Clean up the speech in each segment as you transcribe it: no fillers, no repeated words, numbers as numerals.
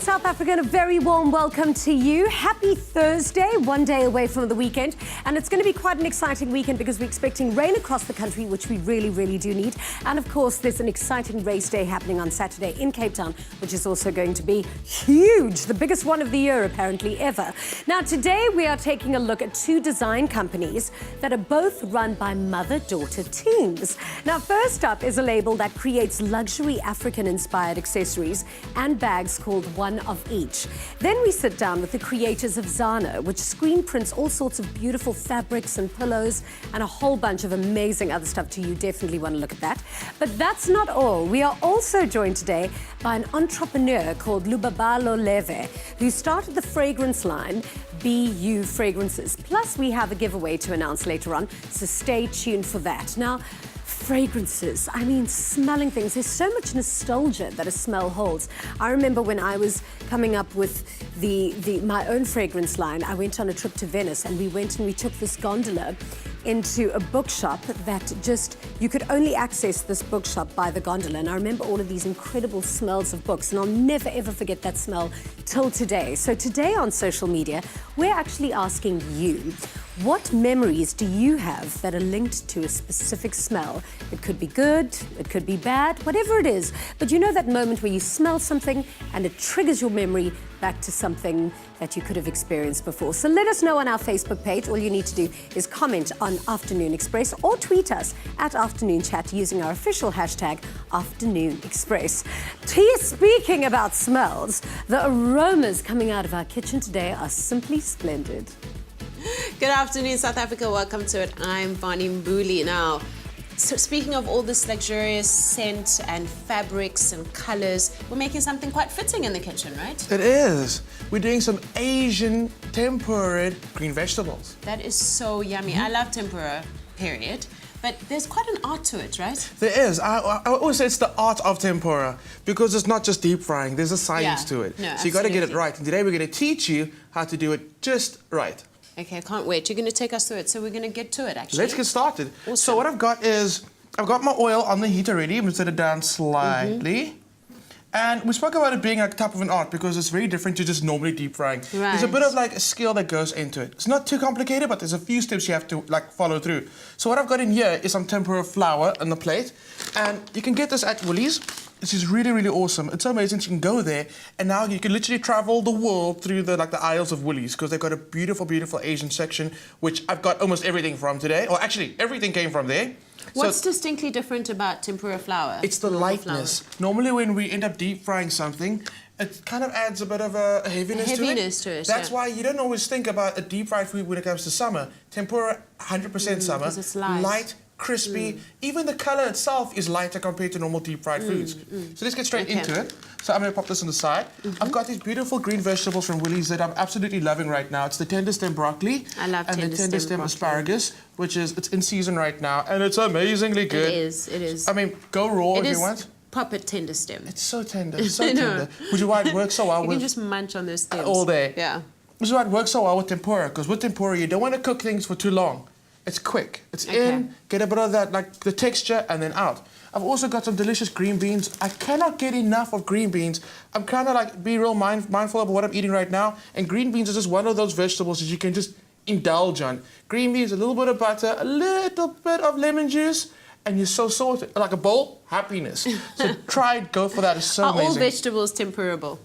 South Africa, and a very warm welcome to you. Happy Thursday, one day away from the weekend. And it's going to be quite an exciting weekend because we're expecting rain across the country, which we really, really do need. And of course, there's an exciting race day happening on Saturday in Cape Town, which is also going to be huge. The biggest one of the year, apparently, ever. Now, today we are taking a look at two design companies that are both run by mother-daughter teams. Now, first up is a label that creates luxury African-inspired accessories and bags called One of Each. Then we sit down with the creators of Zana, which screen prints all sorts of beautiful fabrics and pillows and a whole bunch of amazing other stuff too. You definitely want to look at that. But that's not all. We are also joined today by an entrepreneur called Lubabalo Leve, who started the fragrance line BU Fragrances. Plus, we have a giveaway to announce later on, so stay tuned for that. Now, fragrances, I mean, smelling things. There's so much nostalgia that a smell holds. I remember when I was coming up with my own fragrance line, I went on a trip to Venice and we took this gondola into a bookshop that you could only access this bookshop by the gondola. And I remember all of these incredible smells of books, and I'll never ever forget that smell till today. So today on social media, we're actually asking you, what memories do you have that are linked to a specific smell? It could be good, it could be bad, whatever it is. But you know that moment where you smell something and it triggers your memory back to something that you could have experienced before. So let us know on our Facebook page. All you need to do is comment on Afternoon Express or tweet us at Afternoon Chat using our official hashtag Afternoon Express. Speaking about smells, the aromas coming out of our kitchen today are simply splendid. Good afternoon, South Africa. Welcome to it. I'm Vani Mbuli. Now, so speaking of all this luxurious scent and fabrics and colors, we're making something quite fitting in the kitchen, right? It is. We're doing some Asian tempura green vegetables. That is so yummy. I love tempura, period. But there's quite an art to it, right? There is. I always say it's the art of tempura because it's not just deep frying. There's a science to it. No, so you got to get it absolutely. right. And today we're going to teach you how to do it just right. Okay, I can't wait. You're going to take us through it, so we're going to get to it, actually. Let's get started. Awesome. So what I've got is, I've got my oil on the heat already. I'm going to set it down slightly. And we spoke about it being a type of an art because it's very different to just normally deep frying. Right. There's a bit of like a skill that goes into it. It's not too complicated, but there's a few steps you have to like follow through. So what I've got in here is some tempura flour on the plate. And you can get this at Woolies. This is really, really awesome. It's so amazing. You can go there, and now you can literally travel the world through the aisles of Woolies because they've got a beautiful, beautiful Asian section, which I've got almost everything from today. Or actually, everything came from there. What's distinctly different about tempura flour? It's the lightness. Normally, when we end up deep frying something, it kind of adds a bit of a heaviness to it. That's why you don't always think about a deep fried food when it comes to summer. Tempura, 100% summer. Because it's light. Crispy. Even the color itself is lighter compared to normal deep fried foods. So let's get straight into it. So I'm going to pop this on the side. I've got these beautiful green vegetables from Woolies that I'm absolutely loving right now. It's the tender stem broccoli I love and the tender stem broccoli. asparagus, which is it's in season right now, and it's amazingly good. It is. It is. I mean, go raw if you want. Proper tender stem. It's so tender, so tender. Which is why it works so well You with can just munch on those stems. all day. Yeah. Which is why it works so well with tempura, because with tempura you don't want to cook things for too long. It's quick. It's in, get a bit of that, like the texture, and then out. I've also got some delicious green beans. I cannot get enough of green beans. I'm kind of like be real mindful of what I'm eating right now, and green beans is just one of those vegetables that you can just indulge on. Green beans, a little bit of butter, a little bit of lemon juice, and you're so sorted. Like a bowl, happiness. So try it, go for that. It's so amazing. Are all vegetables tempurable?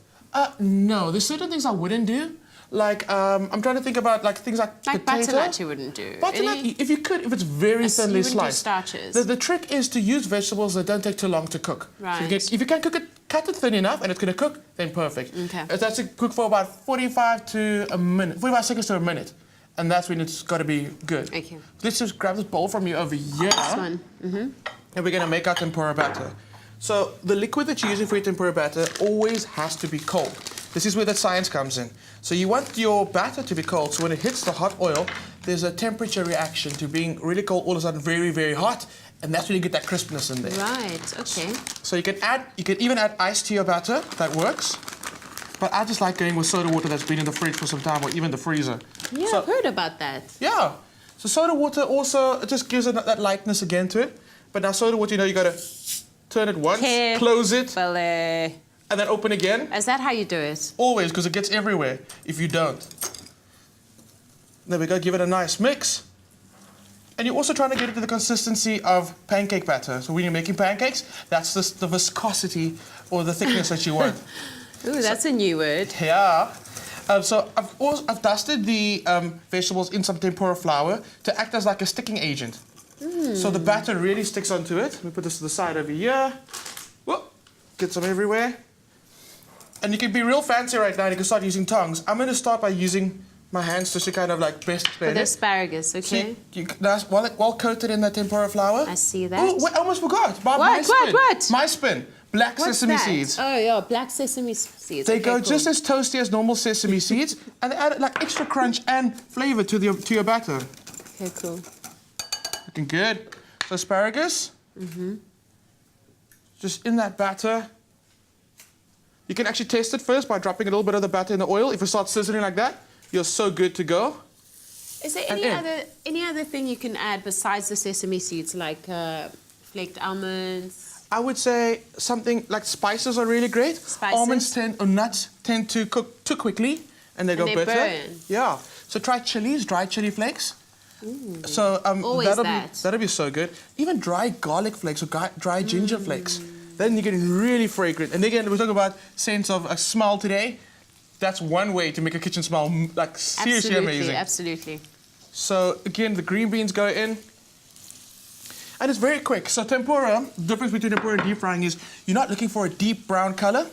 No, there's certain things I wouldn't do. Like, I'm trying to think about like things like potato. Butternut you wouldn't do. Butternut, if you could, if it's very thinly sliced. Starches. The trick is to use vegetables that don't take too long to cook. Right. So if you can cook it, cut it thin enough and it's going to cook, then perfect. Okay. It has to cook for about 45 seconds to a minute. And that's when it's got to be good. Okay. Let's just grab this bowl from you over here. This one. And we're going to make our tempura batter. So the liquid that you're using for your tempura batter always has to be cold. This is where the science comes in. So you want your batter to be cold, so when it hits the hot oil, there's a temperature reaction to being really cold, all of a sudden very, very hot, and that's when you get that crispness in there. Right, okay. So you can even add ice to your batter, that works. But I just like going with soda water that's been in the fridge for some time, or even the freezer. Yeah, so, I've heard about that. Yeah. So soda water also, it just gives it that lightness again to it. But now soda water, you know, you gotta turn it once, close it, and then open again. Is that how you do it? Always, because it gets everywhere if you don't. There we go, give it a nice mix. And you're also trying to get it to the consistency of pancake batter. So when you're making pancakes, that's the viscosity or the thickness that you want. Ooh, that's a new word. Yeah. So I've dusted the vegetables in some tempura flour to act as like a sticking agent. So the batter really sticks onto it. Let me put this to the side over here. Whoop. Get some everywhere. And you can be real fancy right now and you can start using tongs. I'm going to start by using my hands just to kind of like best explain For the it. asparagus, okay. So that's well coated in the tempura flour. I see that. Oh, wait, I almost forgot. What? My spin. Black What's sesame that? seeds. Oh, yeah, black sesame seeds. They Okay, go cool. just as toasty as normal sesame seeds, and they add like extra crunch and flavor to your batter. Okay, cool. Looking good. So asparagus. Just in that batter. You can actually taste it first by dropping a little bit of the batter in the oil. If it starts sizzling like that, you're so good to go. Is there And any other thing you can add besides the sesame seeds, like flaked almonds? I would say something like spices are really great. Spices? Almonds or nuts tend to cook too quickly and they go they bitter. burn. Yeah. So try chilies, dried chili flakes. So Always that'll be so good. Even dry garlic flakes or dry ginger flakes. Then you're getting really fragrant. And again, we're talking about sense of a smell today. That's one way to make a kitchen smell like seriously amazing. Absolutely. So again, the green beans go in. And it's very quick. So tempura, the difference between tempura and deep frying is you're not looking for a deep brown color.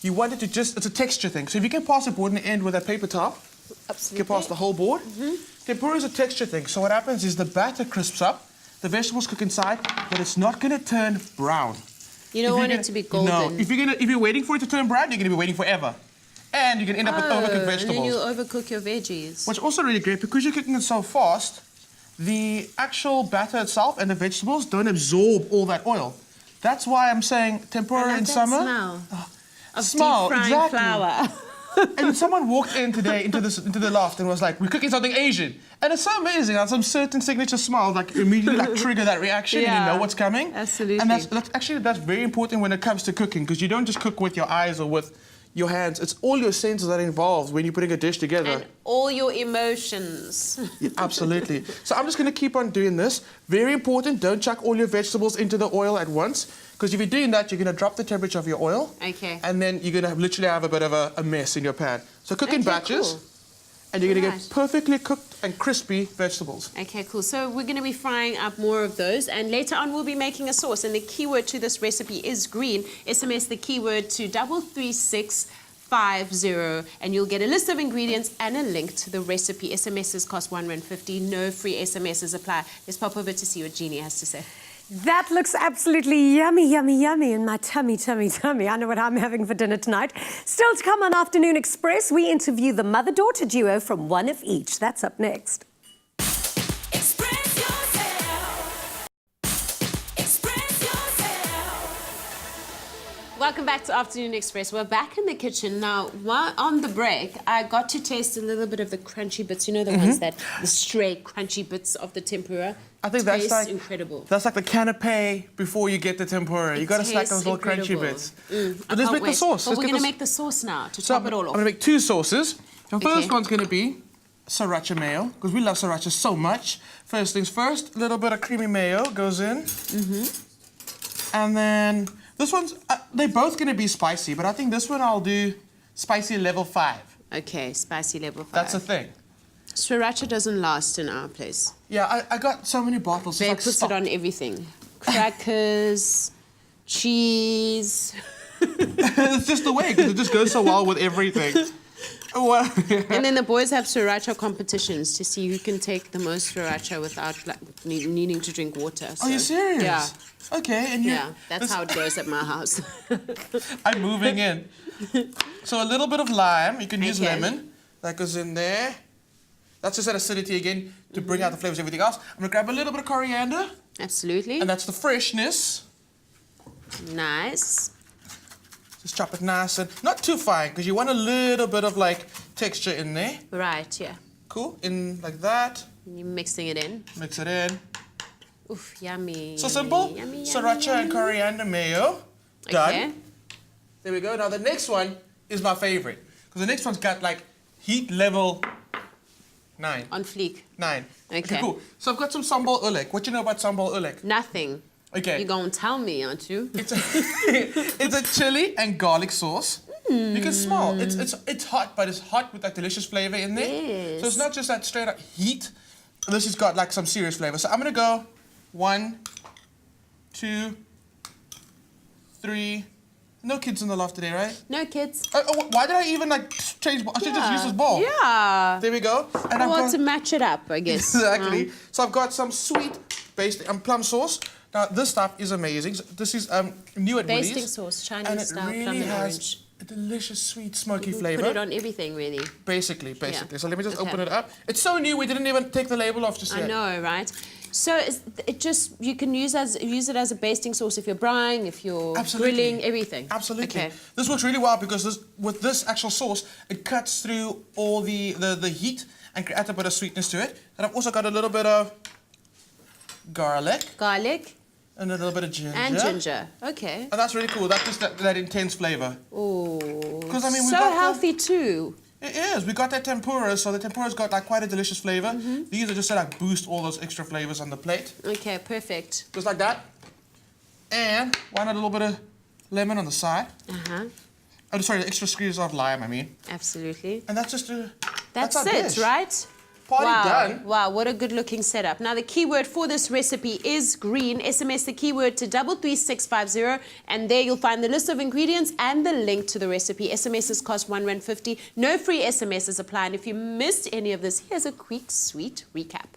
You want it to it's a texture thing. So if you can pass the board in the end with a paper top, Absolutely. you can pass the whole board. Tempura is a texture thing. So what happens is the batter crisps up, the vegetables cook inside, but it's not going to turn brown. You don't want it to be golden. No, if you're waiting for it to turn brown, you're going to be waiting forever. And you're going to end up with overcooked vegetables. And then you'll overcook your veggies. What's also really great, because you're cooking it so fast, the actual batter itself and the vegetables don't absorb all that oil. That's why I'm saying tempura in summer. Smell of Smell, deep frying exactly. flour. And someone walked in today into the loft and was like, "We're cooking something Asian," and it's so amazing how some certain signature smells like immediately like trigger that reaction, and you Yeah, know what's coming. absolutely. And that's very important when it comes to cooking, because you don't just cook with your eyes or with your hands. It's all your senses that are involved when you're putting a dish together. And all your emotions. Yeah, absolutely. So I'm just going to keep on doing this. Very important, don't chuck all your vegetables into the oil at once, because if you're doing that, you're going to drop the temperature of your oil. Okay. And then you're going to literally have a bit of a mess in your pan. So cook in Okay, batches, cool. and you're going to Right. get perfectly cooked and crispy vegetables. Okay, cool. So we're going to be frying up more of those, and later on we'll be making a sauce. And the keyword to this recipe is green. SMS the keyword to 33650, and you'll get a list of ingredients and a link to the recipe. SMSs cost R1.50. No free SMSs apply. Let's pop over to see what Jeannie has to say. That looks absolutely yummy, yummy, yummy in my tummy, tummy, tummy. I know what I'm having for dinner tonight. Still to come on Afternoon Express, we interview the mother-daughter duo from One of Each. That's up next. Express yourself. Express yourself. Welcome back to Afternoon Express. We're back in the kitchen now. While on the break, I got to taste a little bit of the crunchy bits. You know, the ones that the stray crunchy bits of the tempura. I think that's Tastes like incredible. That's like the canapé before you get the tempura. You got to stack those little crunchy bits. But let's make the sauce. But Let's we're get going to the- make the sauce now to So top it all I'm off. going to make two sauces. The first Okay. one's going to be sriracha mayo, because we love sriracha so much. First things first, a little bit of creamy mayo goes in. And then this one's, they're both going to be spicy, but I think this one I'll do spicy level 5. Okay, spicy level 5. That's a thing. Sriracha doesn't last in our place. Yeah, I got so many bottles. They It's like put stock. it on everything. Crackers, cheese. It's just the way, because it just goes so well with everything. Well, And then the boys have sriracha competitions to see who can take the most sriracha without like, needing to drink water. Are you So, serious? Yeah. Okay, and you. Yeah, that's how it goes at my house. I'm moving in. So a little bit of lime. You can use Okay. lemon. That goes in there. That's just that acidity again to bring out the flavors of everything else. I'm gonna grab a little bit of coriander, Absolutely. and that's the freshness. Nice. Just chop it nice and not too fine, because you want a little bit of like texture in there. Right, yeah. Cool, in like that. And you're mixing it in. Mix it in. Oof, yummy. So simple. Yummy, yummy, Sriracha yummy. and coriander mayo. Done. Okay. There we go. Now the next one is my favorite. Because the next one's got like heat level 9. On fleek. 9. Okay. Cool. So I've got some sambal ulek. What do you know about sambal ulek? Nothing. Okay. You're going to tell me, aren't you? It's a chili and garlic sauce. You can smell. It's hot, but it's hot with that delicious flavor in there. Yes. So it's not just that straight up heat. This has got like some serious flavor. So I'm gonna go 1, 2, 3. No kids in the loft today, right? No kids. Why did I even like change? I should just use this bowl. Yeah. There we go. And Well, to match it up, I guess. Exactly. So I've got some sweet based plum sauce. Now this stuff is amazing. So this is new at Woolies. Basting sauce, Chinese and it style, really plum and has orange. a delicious, sweet, smoky flavor. Put it on everything, really. Basically. Yeah. So let me just Okay. open it up. It's so new. We didn't even take the label off just yet. I know, right? So it just, you can use it as a basting sauce if you're braaiing, if you're Absolutely. grilling, everything. Absolutely. Okay. This works really well because with this actual sauce, it cuts through all the heat and adds a bit of sweetness to it. And I've also got a little bit of garlic Garlic and a little bit of ginger. and ginger. Okay. And that's really cool. That's just that intense flavor. Oh. 'Cause, I mean, we so got healthy too. It is. We got that tempura, so the tempura's got like quite a delicious flavor. Mm-hmm. These are just to like boost all those extra flavors on the plate. Okay, perfect. Just like that. And why not a little bit of lemon on the side? Uh-huh. Oh, sorry, the extra squeeze of lime, I mean. Absolutely. And that's just That's our it, dish. right? Party wow. done. Wow, what a good looking setup. Now the keyword for this recipe is green. SMS the keyword to 33650 and there you'll find the list of ingredients and the link to the recipe. SMSs cost R1.50. No free SMSs apply. And if you missed any of this, here's a quick, sweet recap.